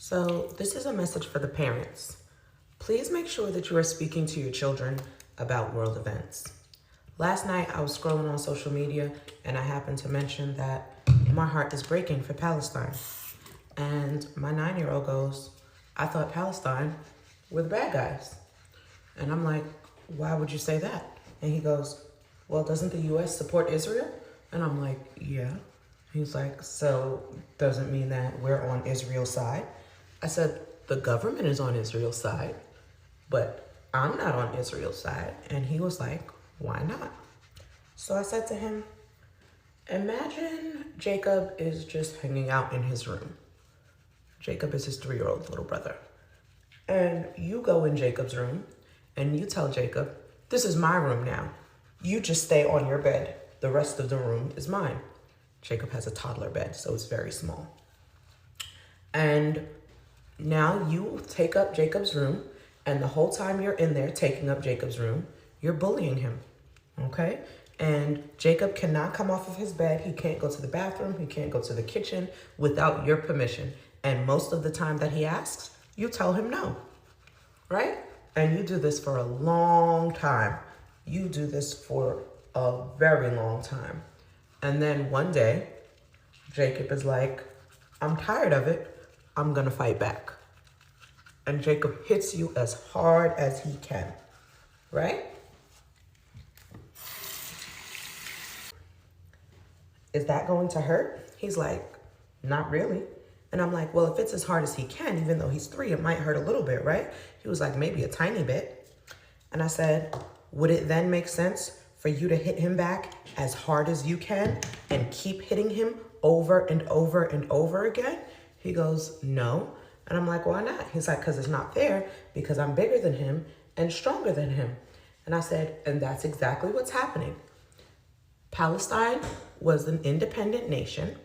So this is a message for the parents. Please make sure that you are speaking to your children about world events. Last night I was scrolling on social media and I happened to mention that my heart is breaking for Palestine. And my 9-year-old goes, I thought Palestine were the bad guys. And I'm like, why would you say that? And he goes, well, doesn't the US support Israel? And I'm like, yeah. He's like, so doesn't mean that we're on Israel's side? I said, the government is on Israel's side, but I'm not on Israel's side. And he was like, why not? So I said to him, imagine Jacob is just hanging out in his room. Jacob is his 3-year-old little brother. And you go in Jacob's room and you tell Jacob, this is my room now. You just stay on your bed. The rest of the room is mine. Jacob has a toddler bed, so it's very small. And now you take up Jacob's room, and the whole time you're in there taking up Jacob's room, you're bullying him, okay? And Jacob cannot come off of his bed. He can't go to the bathroom. He can't go to the kitchen without your permission. And most of the time that he asks, you tell him no, right? And you do this for a long time. You do this for a very long time. And then one day, Jacob is like, I'm tired of it. I'm gonna fight back. And Jacob hits you as hard as he can, right? Is that going to hurt? He's like, not really. And I'm like, well, if it's as hard as he can, even though he's 3, it might hurt a little bit, right? He was like, maybe a tiny bit. And I said, would it then make sense for you to hit him back as hard as you can and keep hitting him over and over and over again? He goes, no. And I'm like, why not? He's like, because it's not fair, because I'm bigger than him and stronger than him. And I said, and that's exactly what's happening. Palestine was an independent nation,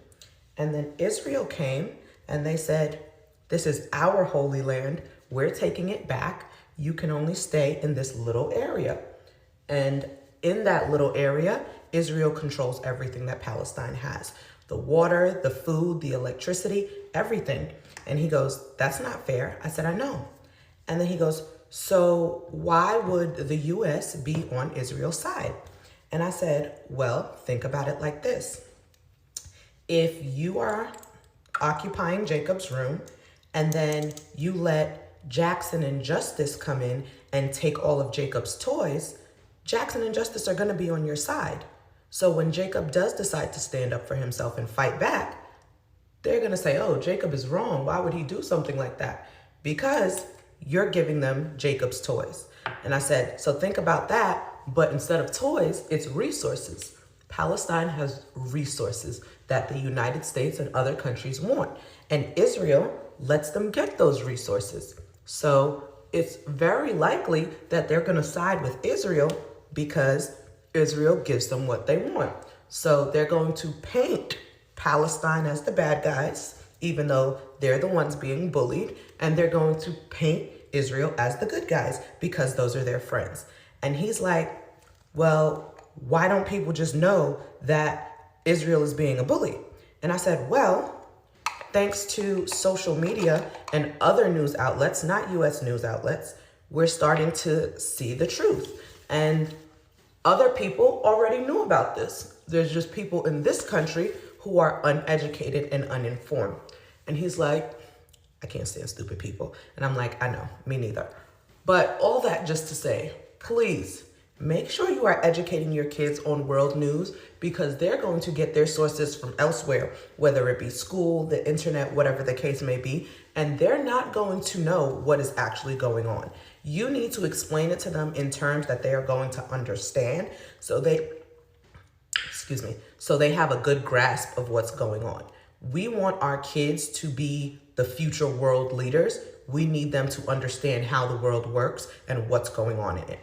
and then Israel came and they said, this is our holy land. We're taking it back. You can only stay in this little area. And in that little area, Israel controls everything that Palestine has. The water, the food, the electricity, everything. And he goes, that's not fair. I said, I know. And then he goes, so why would the US be on Israel's side? And I said, well, think about it like this. If you are occupying Jacob's room and then you let Jackson and Justice come in and take all of Jacob's toys, Jackson and Justice are gonna be on your side. So when Jacob does decide to stand up for himself and fight back, they're gonna say, oh, Jacob is wrong. Why would he do something like that? Because you're giving them Jacob's toys. And I said, so think about that, but instead of toys, it's resources. Palestine has resources that the United States and other countries want. And Israel lets them get those resources. So it's very likely that they're gonna side with Israel because Israel gives them what they want. So they're going to paint Palestine as the bad guys, even though they're the ones being bullied, and they're going to paint Israel as the good guys because those are their friends. And he's like, well, why don't people just know that Israel is being a bully? And I said, well, thanks to social media and other news outlets, not US news outlets, we're starting to see the truth. And other people already knew about this. There's just people in this country who are uneducated and uninformed. And he's like, I can't stand stupid people. And I'm like, I know, me neither. But all that just to say, please make sure you are educating your kids on world news because they're going to get their sources from elsewhere, whether it be school, the internet, whatever the case may be, and they're not going to know what is actually going on. You need to explain it to them in terms that they are going to understand so they have a good grasp of what's going on. We want our kids to be the future world leaders. We need them to understand how the world works and what's going on in it.